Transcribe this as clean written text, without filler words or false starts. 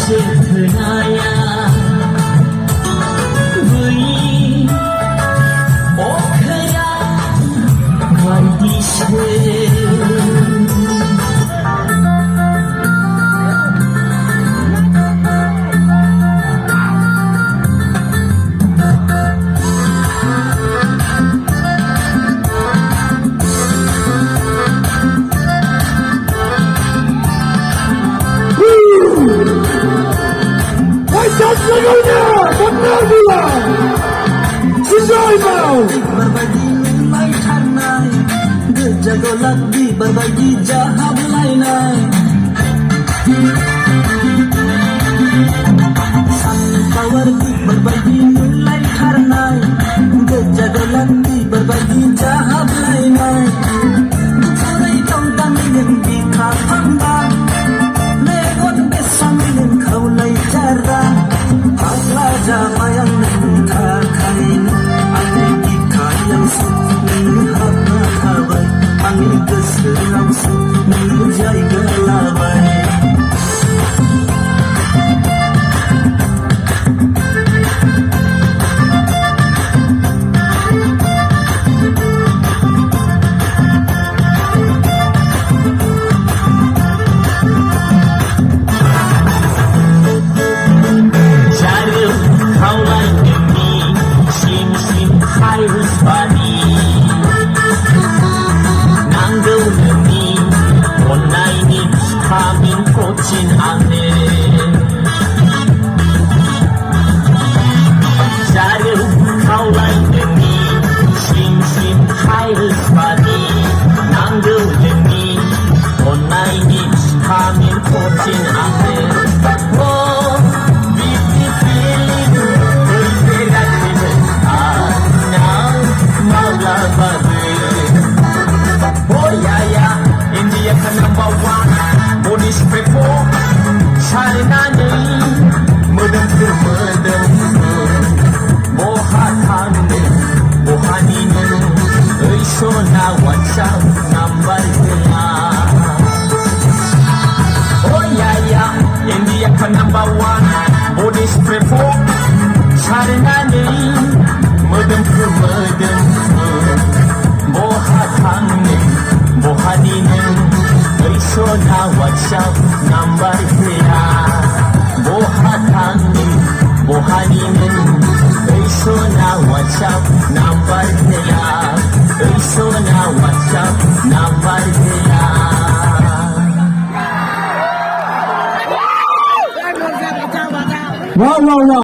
sederhana beri okra kandisi benar bilang Enjoy now berbagi nilai tanai Gejago lagi berbagi jahab lainai Power berbagi nilai tanai Gejago lagi berbagi jahab lainai Kurai tongkang yang dikapangkan Leon besang yang kau lai jarang Allah jamayang nangkakain Angin ikayang sukni hapa kabay Angin keserang sukni jay gelabay harus badi nanggung demi online ni kamin kocin ane cari kau lain demi sim harus badi nanggung demi online ni kamin kocin ane oh beauty feeling oh yeah yeah India ka number one body spray po cari nani medem bohatan bohanine iso na whatsapp number nila oh yeah yeah India ka number one body spray po cari nani medem bohanine iso na whatsapp number nila bohanine iso na whatsapp number nila iso na whatsapp number nila Wow